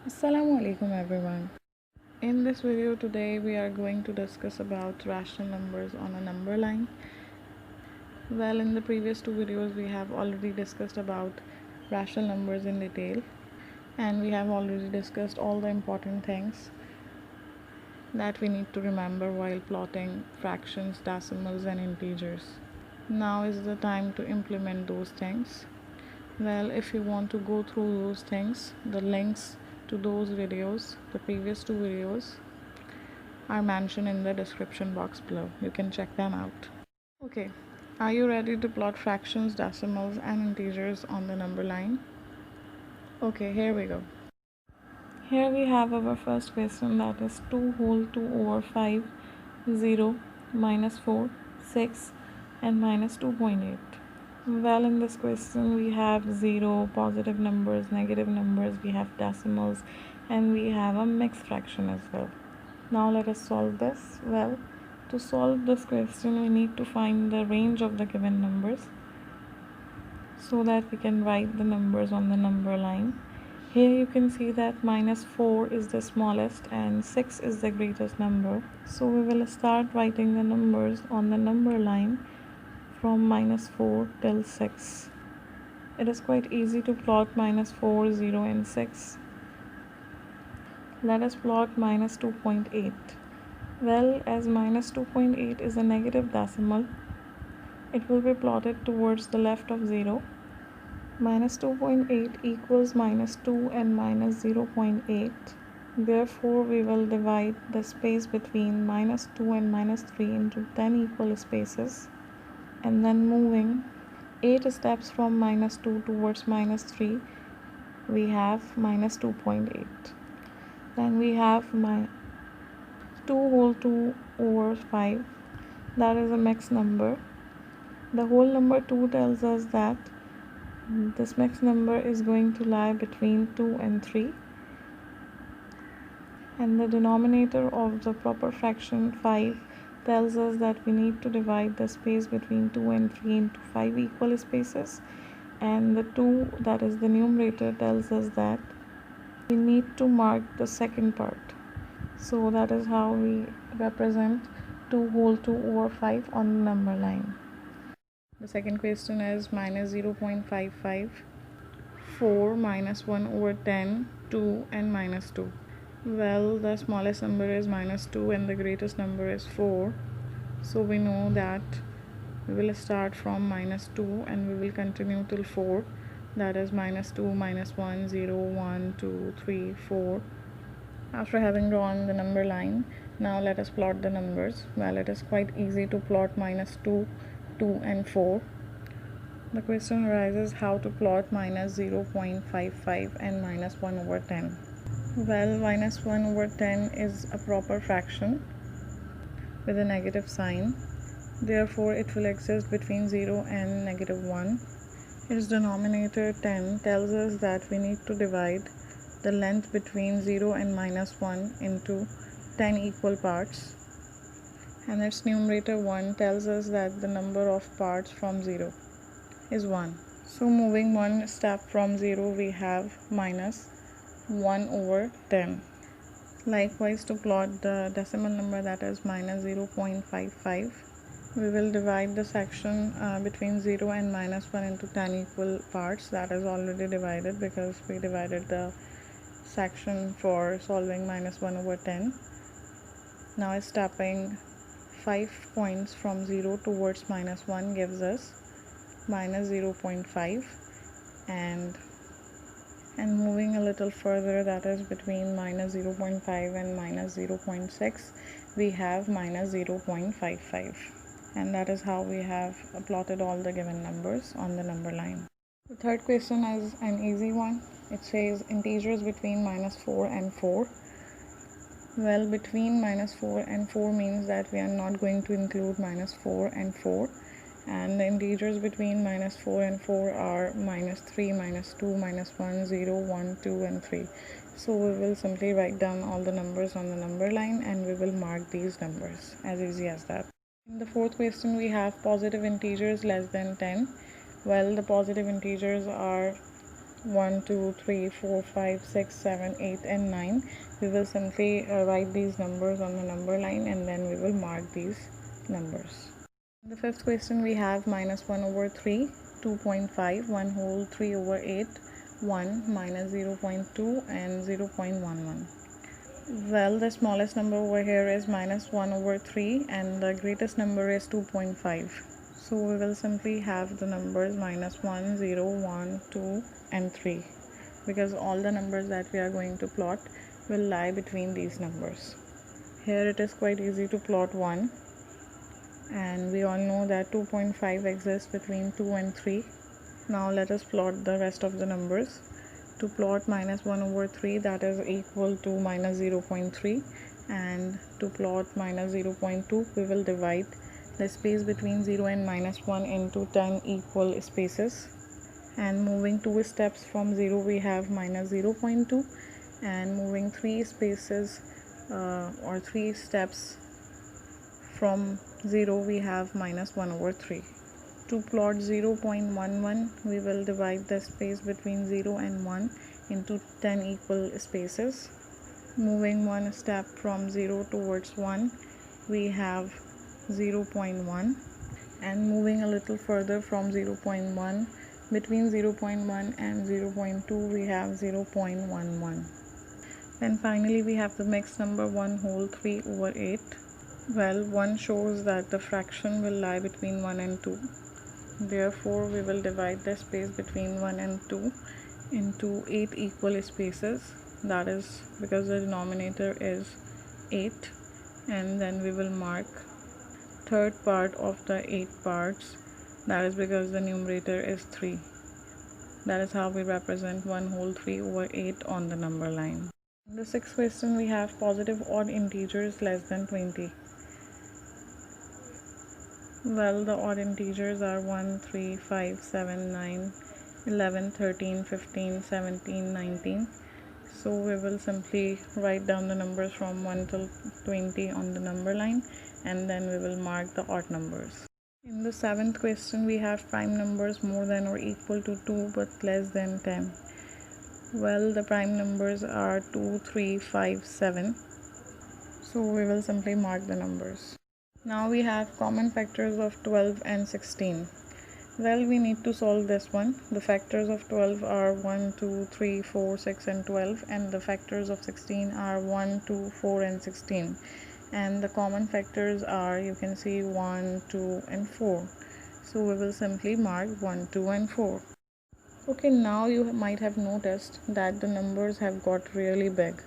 Assalamu alaikum everyone. In this video today we are going to discuss about rational numbers on a number line. Well, in the previous two videos we have already discussed about rational numbers in detail, and we have already discussed all the important things that we need to remember while plotting fractions, decimals and integers. Now is the time to implement those things. Well, if you want to go through those things, the links to those videos, the previous two videos, are mentioned in the description box below. You can check them out. Okay, are you ready to plot fractions, decimals and integers on the number line? Okay, here we go. Here we have our first question, that is 2 whole 2 over 5, 0, minus 4, 6 and minus 2.8. Well, in this question we have 0, positive numbers, negative numbers, we have decimals and we have a mixed fraction as well. Now let us solve this. Well, to solve this question we need to find the range of the given numbers so that we can write the numbers on the number line. Here you can see that minus 4 is the smallest and 6 is the greatest number. So we will start writing the numbers on the number line from minus 4 till 6. It is quite easy to plot minus 4, 0 and 6. Let us plot minus 2.8. Well, as minus 2.8 is a negative decimal, it will be plotted towards the left of 0. Minus 2.8 equals minus 2 and minus 0.8. Therefore, we will divide the space between minus 2 and minus 3 into 10 equal spaces, and then moving 8 steps from minus 2 towards minus 3, we have minus 2.8. Then we have my 2 whole 2 over 5, that is a mixed number. The whole number 2 tells us that this mixed number is going to lie between 2 and 3, and the denominator of the proper fraction 5 tells us that we need to divide the space between 2 and 3 into 5 equal spaces, and the 2, that is the numerator, tells us that we need to mark the second part. So that is how we represent 2 whole 2 over 5 on the number line. The second question is minus 0.55, 4, minus 1 over 10, 2 and minus 2. Well, the smallest number is minus 2 and the greatest number is 4. So we know that we will start from minus 2 and we will continue till 4. That is minus 2, minus 1, 0, 1, 2, 3, 4. After having drawn the number line, now let us plot the numbers. Well, it is quite easy to plot minus 2, 2 and 4. The question arises how to plot minus 0.55 and minus 1 over 10. Well, minus 1 over 10 is a proper fraction with a negative sign. Therefore, it will exist between 0 and negative 1. Its denominator 10 tells us that we need to divide the length between 0 and minus 1 into 10 equal parts. And its numerator 1 tells us that the number of parts from 0 is 1. So moving one step from 0, we have minus 1 over 10. Likewise, to plot the decimal number, that is minus 0.55, we will divide the section between 0 and minus 1 into 10 equal parts. That is already divided because we divided the section for solving minus 1 over 10. Now stepping 5 points from 0 towards minus 1 gives us minus 0.5, and moving a little further, that is between minus 0.5 and minus 0.6, we have minus 0.55, and that is how we have plotted all the given numbers on the number line. The third question is an easy one. It says integers between minus 4 and 4. Well, between minus 4 and 4 means that we are not going to include minus 4 and 4, and the integers between minus 4 and 4 are minus 3, minus 2, minus 1, 0, 1, 2 and 3. So we will simply write down all the numbers on the number line and we will mark these numbers, as easy as that. In the fourth question we have positive integers less than 10. Well, the positive integers are 1, 2, 3, 4, 5, 6, 7, 8 and 9, we will simply write these numbers on the number line and then we will mark these numbers. In the fifth question we have minus 1 over 3, 2.5, 1 whole 3 over 8, 1 minus 0.2 and 0.11. Well, the smallest number over here is minus 1 over 3 and the greatest number is 2.5. So we will simply have the numbers minus 1, 0, 1, 2 and 3 because all the numbers that we are going to plot will lie between these numbers. Here it is quite easy to plot 1 and we all know that 2.5 exists between 2 and 3. Now let us plot the rest of the numbers. To plot minus 1 over 3, that is equal to minus 0.3, and to plot minus 0.2 we will divide the space between 0 and minus 1 into 10 equal spaces, and moving 2 steps from 0 we have minus 0.2, and moving 3 spaces or 3 steps from 0 we have minus 1 over 3. To plot 0.11 we will divide the space between 0 and 1 into 10 equal spaces. Moving 1 step from 0 towards 1 we have 0.1, and moving a little further from 0.1, between 0.1 and 0.2 we have 0.11. Then finally we have the mixed number 1 whole 3 over 8. Well, 1 shows that the fraction will lie between 1 and 2. Therefore, we will divide the space between 1 and 2 into 8 equal spaces. That is because the denominator is 8, and then we will mark third part of the 8 parts. That is because the numerator is 3. That is how we represent 1 whole 3 over 8 on the number line. In the sixth question, we have positive odd integers less than 20. Well, the odd integers are 1, 3, 5, 7, 9, 11, 13, 15, 17, 19. So we will simply write down the numbers from 1 till 20 on the number line, and then we will mark the odd numbers. In the seventh question, we have prime numbers more than or equal to 2 but less than 10. Well, the prime numbers are 2, 3, 5, 7. So we will simply mark the numbers. Now we have common factors of 12 and 16. Well, we need to solve this one. The factors of 12 are 1, 2, 3, 4, 6 and 12, and the factors of 16 are 1, 2, 4 and 16. And the common factors are, you can see, 1, 2 and 4. So we will simply mark 1, 2 and 4. Okay, now you might have noticed that the numbers have got really big.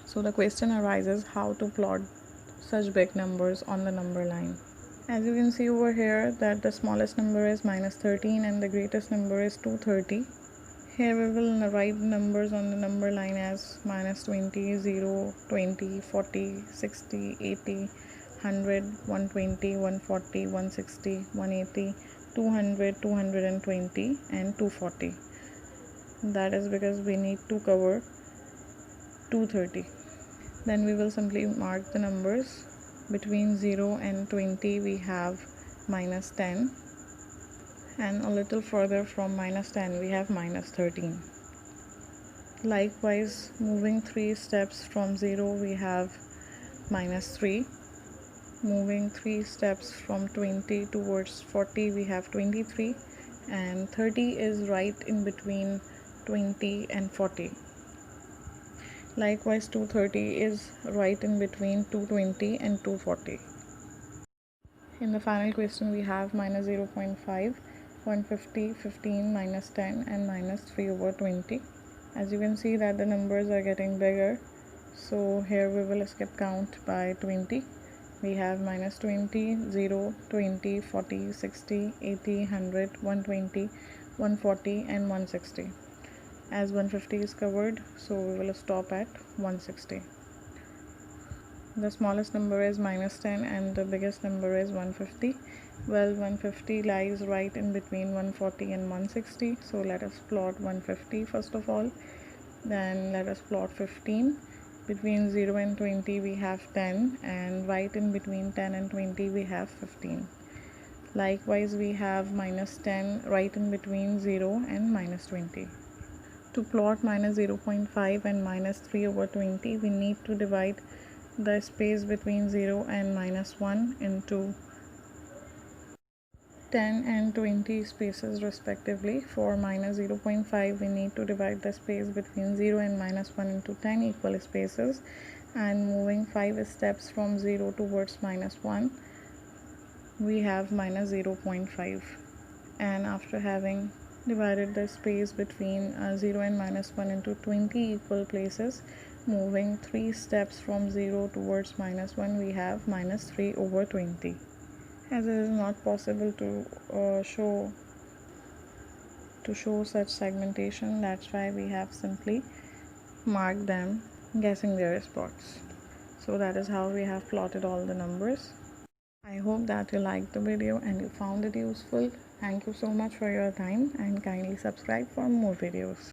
So the question arises how to plot such big numbers on the number line. As you can see over here that the smallest number is minus 13 and the greatest number is 230. Here we will write numbers on the number line as minus 20, 0, 20, 40, 60, 80, 100, 120, 140, 160, 180, 200, 220 and 240. That is because we need to cover 230. Then we will simply mark the numbers. Between 0 and 20 we have minus 10, and a little further from minus 10 we have minus 13. Likewise, moving 3 steps from 0 we have minus 3. Moving 3 steps from 20 towards 40 we have 23, and 30 is right in between 20 and 40. Likewise, 230 is right in between 220 and 240. In the final question, we have minus 0.5, 150, 15, minus 10 and minus 3 over 20. As you can see that the numbers are getting bigger. So here we will skip count by 20. We have minus 20, 0, 20, 40, 60, 80, 100, 120, 140 and 160. As 150 is covered, so we will stop at 160. The smallest number is minus 10 and the biggest number is 150. Well, 150 lies right in between 140 and 160. So let us plot 150 first of all. Then let us plot 15. Between 0 and 20 we have 10, and right in between 10 and 20 we have 15. Likewise, we have minus 10 right in between 0 and minus 20. To plot minus 0.5 and minus 3 over 20, we need to divide the space between 0 and minus 1 into 10 and 20 spaces respectively. For minus 0.5, we need to divide the space between 0 and minus 1 into 10 equal spaces, and moving 5 steps from 0 towards minus 1, we have minus 0.5. And after having divided the space between 0 and minus 1 into 20 equal places, moving 3 steps from 0 towards minus 1, we have minus 3 over 20. As it is not possible to show such segmentation, that's why we have simply marked them guessing their spots. So that is how we have plotted all the numbers. I hope that you liked the video and you found it useful. Thank you so much for your time, and kindly subscribe for more videos.